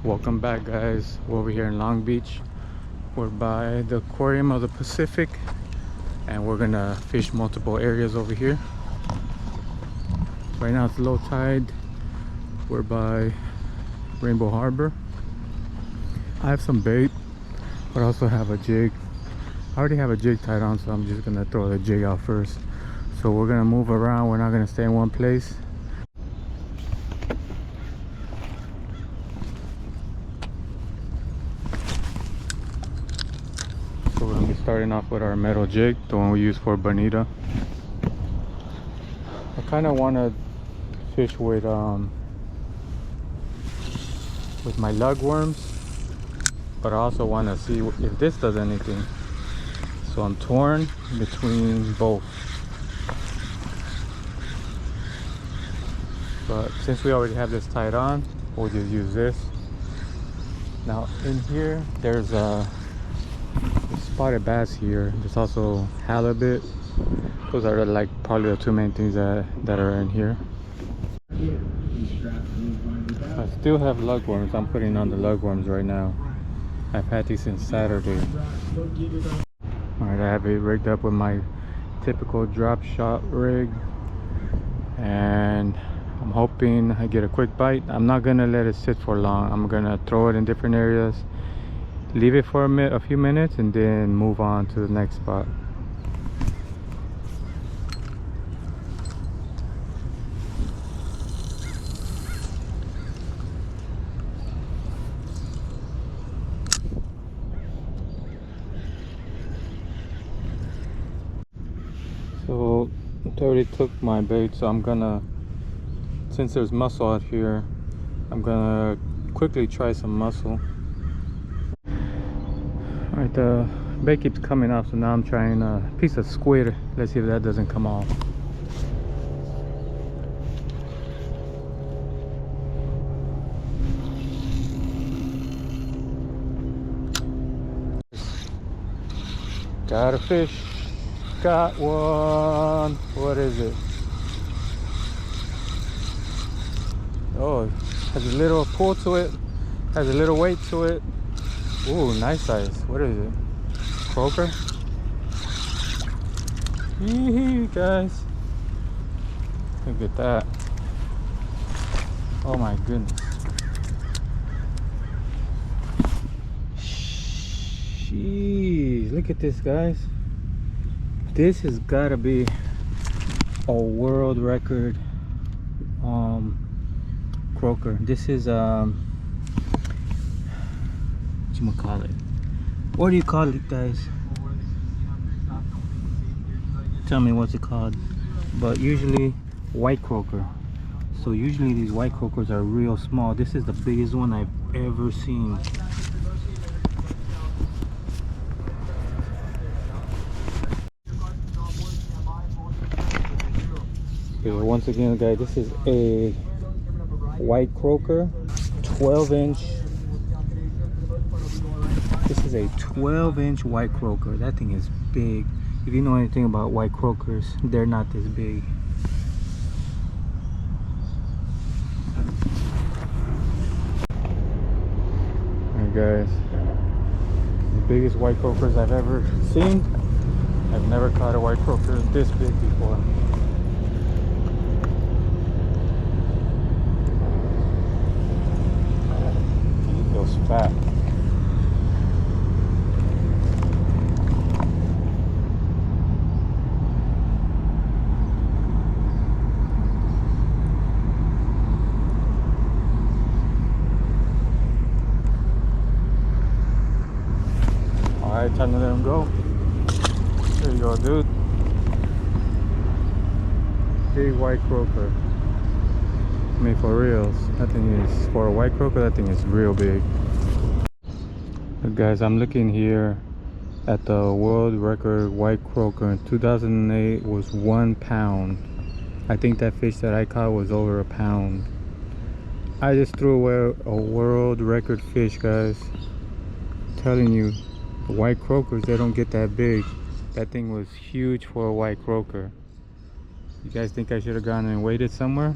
Welcome back, guys. We're over here in Long Beach. We're by the Aquarium of the Pacific, and we're gonna fish multiple areas over here. Right now it's low tide. We're by Rainbow Harbor. I have some bait, but I also have a jig. I already have a jig tied on, so I'm just gonna throw the jig out first. So we're gonna move around. We're not gonna stay in one place. So we're gonna be starting off with our metal jig, the one we use for bonita. I kind of want to fish with my lugworms, but I also want to see if this does anything. So I'm torn between both. But since we already have this tied on, we'll just use this. Now in here, there's spotted bass here. There's also halibut. Those are like probably the two main things that are in here. I still have lugworms. I'm putting on the lugworms right now. I've had these since Saturday. Alright, I have it rigged up with my typical drop shot rig, and I'm hoping I get a quick bite. I'm not gonna let it sit for long. I'm gonna throw it in different areas, leave it for a few minutes, and then move on to the next spot. So it already took my bait, so I'm gonna, since there's mussel out here, I'm gonna quickly try some mussel. Alright, the bait keeps coming off, so now I'm trying a piece of squid. Let's see if that doesn't come off. Got a fish. Got one. What is it? Oh, has a little pull to it, has a little weight to it. Ooh, nice size. What is it? Croaker? Yee, guys. Look at that. Oh my goodness. Jeez, look at this, guys. This has got to be a world record croaker. This is whatchamacallit. What do you call it, guys? Tell me what's it called. But usually white croaker. So usually these white croakers are real small. This is the biggest one I've ever seen. Okay, once again, guys, this is a white croaker, 12-inch. This is a 12-inch white croaker. That thing is big. If you know anything about white croakers, they're not this big. Alright, guys, the biggest white croakers I've ever seen. I've never caught a white croaker this big before. Fat. Alright, time to let him go. There you go, dude. Big white croaker. I mean, for reals, that thing is, for a white croaker, that thing is real big. But guys, I'm looking here at the world record white croaker in 2008 was 1 pound. I think that fish that I caught was over a pound. I just threw away a world record fish, guys. I'm telling you, the white croakers, they don't get that big. That thing was huge for a white croaker. You guys think I should have gone and waited somewhere?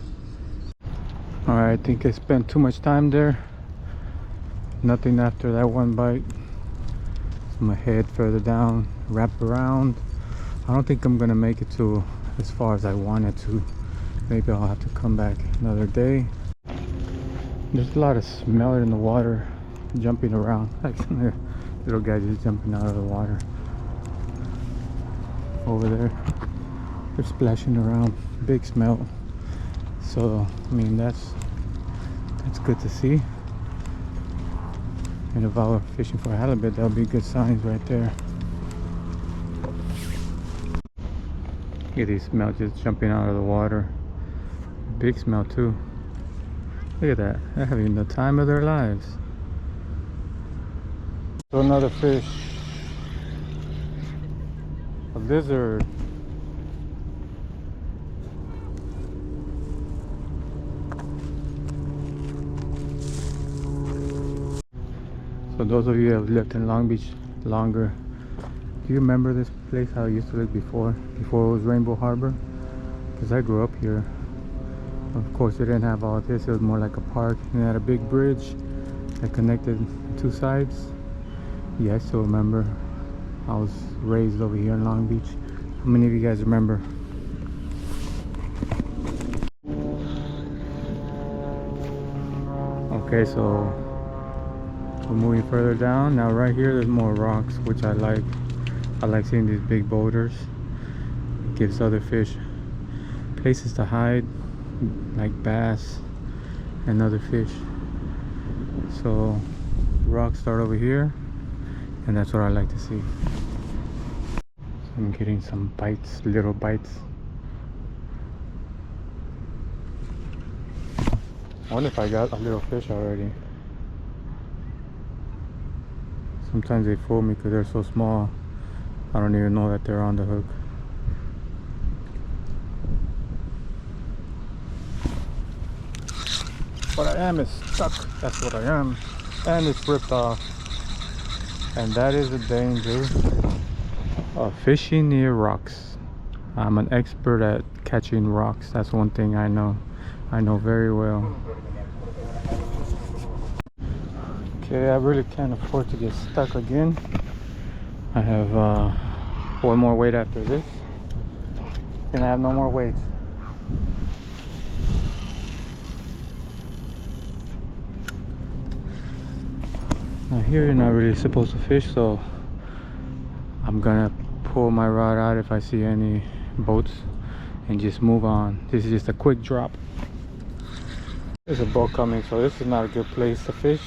Alright, I think I spent too much time there. Nothing after that one bite. So I'm gonna head further down, wrap around. I don't think I'm gonna make it to as far as I wanted to. Maybe I'll have to come back another day. There's a lot of smell in the water, jumping around. Like little guy just jumping out of the water. Over there, they're splashing around. Big smell. So I mean that's good to see. And if I were fishing for halibut, that would be good signs right there. Look at these smell just jumping out of the water. Big smell too. Look at that. They're having the time of their lives. So another fish. A lizard. So those of you who have lived in Long Beach longer, do you remember this place, how it used to look before it was Rainbow Harbor? Because I grew up here. Of course it didn't have all this, it was more like a park, and it had a big bridge that connected the two sides. Yeah, I still remember. I was raised over here in Long Beach. How many of you guys remember? Okay, so we're moving further down. Now right here there's more rocks, which I like. I like seeing these big boulders. It gives other fish places to hide, like bass and other fish. So rocks start over here, and that's what I like to see. So I'm getting some bites, little bites. I wonder if I got a little fish already. Sometimes they fool me because they're so small. I don't even know that they're on the hook. What I am is stuck. That's what I am. And it's ripped off. And that is the danger of fishing near rocks. I'm an expert at catching rocks. That's one thing I know. I know very well. Okay, I really can't afford to get stuck again. I have one more weight after this, and I have no more weights. Now here you're not really supposed to fish, so I'm gonna pull my rod out if I see any boats and just move on. This is just a quick drop. There's a boat coming, so this is not a good place to fish.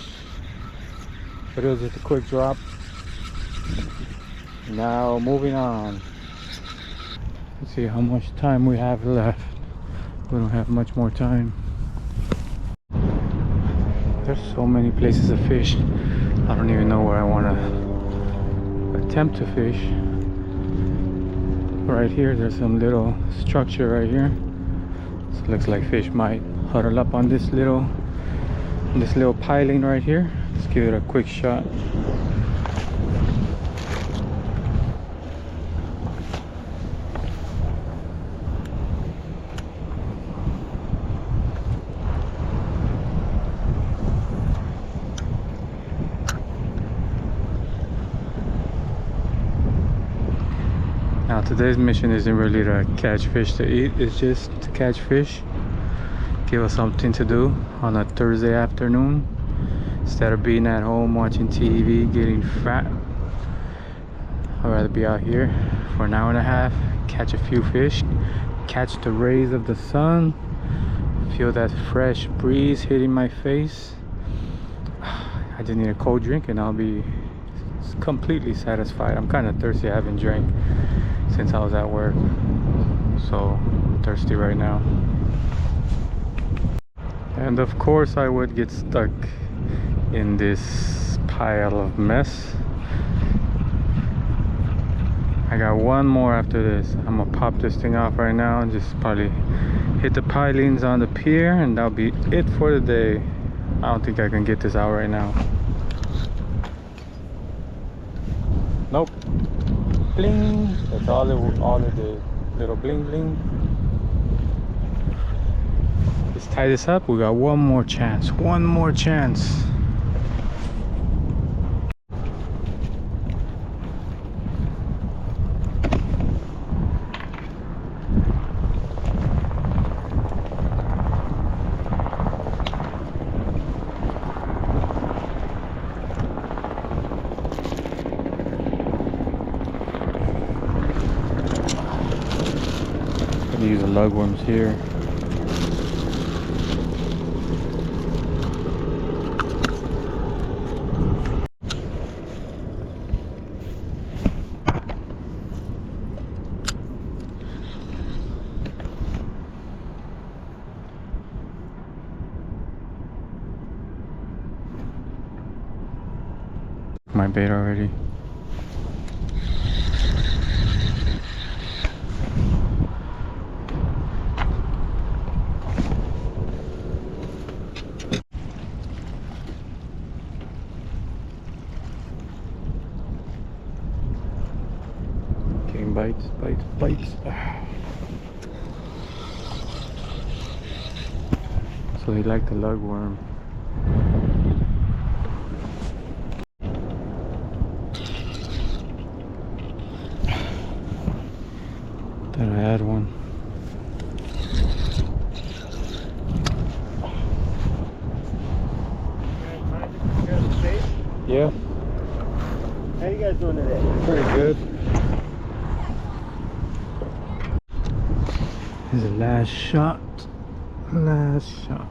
But it was just a quick drop. Now moving on. Let's see how much time we have left. We don't have much more time. There's so many places to fish. I don't even know where I want to attempt to fish. Right here, there's some little structure right here. So it looks like fish might huddle up on this little piling right here. Let's give it a quick shot. Now today's mission isn't really to catch fish to eat, it's just to catch fish. Give us something to do on a Thursday afternoon. Instead of being at home watching TV, getting fat, I'd rather be out here for an hour and a half, catch a few fish, catch the rays of the sun, feel that fresh breeze hitting my face. I just need a cold drink and I'll be completely satisfied. I'm kind of thirsty. I haven't drank since I was at work, so I'm thirsty right now. And of course I would get stuck in this pile of mess. I got one more after this. I'm gonna pop this thing off right now and just probably hit the pilings on the pier, and that'll be it for the day. I don't think I can get this out right now. Nope. Bling. That's all it did. Little bling bling. Let's tie this up. We got one more chance. One more chance. lugworms here. My bait already. Getting bites, bites, bites. So he liked the lugworm. Thought I had one. Yeah. How you guys doing today? Pretty good. Here's the last shot. Last shot.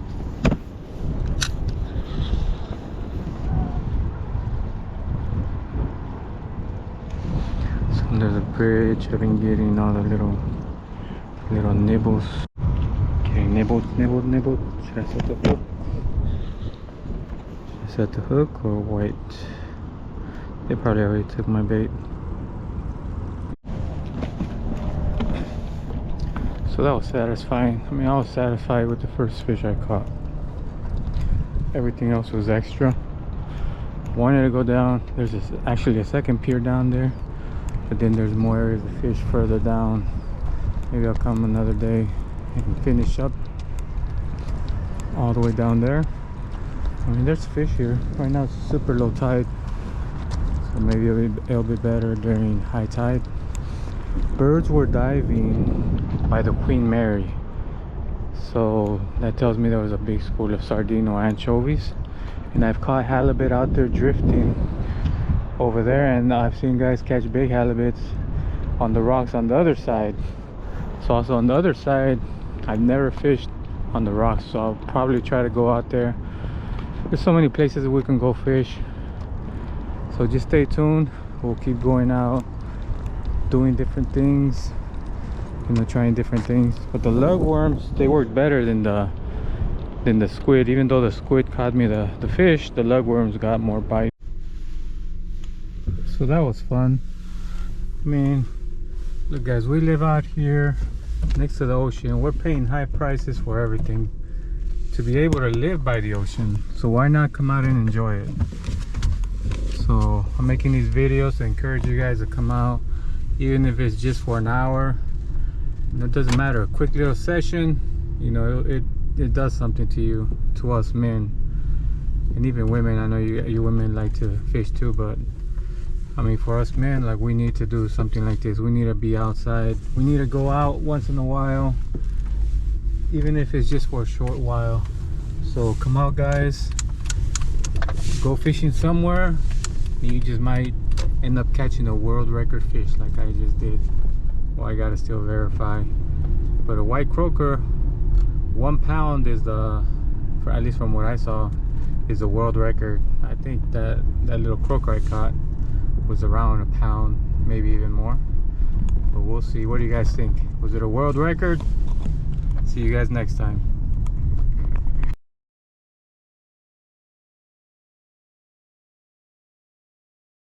So there's a bridge. I've been getting all the little nibbles. Okay, nibbled. Should I set the hook? Should I set the hook or wait? They probably already took my bait. So that was satisfying. I mean, I was satisfied with the first fish I caught. Everything else was extra. Wanted to go down. There's actually a second pier down there, but then there's more areas of fish further down. Maybe I'll come another day and finish up all the way down there. I mean, there's fish here. Right now it's super low tide, so maybe it'll be better during high tide. Birds were diving by the Queen Mary, so that tells me there was a big school of sardine or anchovies. And I've caught halibut out there drifting over there, and I've seen guys catch big halibuts on the rocks on the other side. So also on the other side, I've never fished on the rocks, so I'll probably try to go out there. There's so many places we can go fish, so just stay tuned. We'll keep going out, doing different things, you know, trying different things. But the lugworms, they work better than the squid. Even though the squid caught me the fish, the lugworms got more bite. So that was fun. I mean, look guys, we live out here next to the ocean. We're paying high prices for everything to be able to live by the ocean, so why not come out and enjoy it? So I'm making these videos to encourage you guys to come out, even if it's just for an hour. It doesn't matter, a quick little session, you know, it does something to you, to us men, and even women. I know you women like to fish too, but I mean, for us men, like, we need to do something like this. We need to be outside. We need to go out once in a while, even if it's just for a short while. So come out guys, go fishing somewhere, and you just might end up catching a world record fish like I just did. Well, I gotta still verify, but a white croaker, 1 pound is at least from what I saw, is the world record. I think that little croaker I caught was around 1 pound, maybe even more, but we'll see. What do you guys think? Was it a world record? See you guys next time.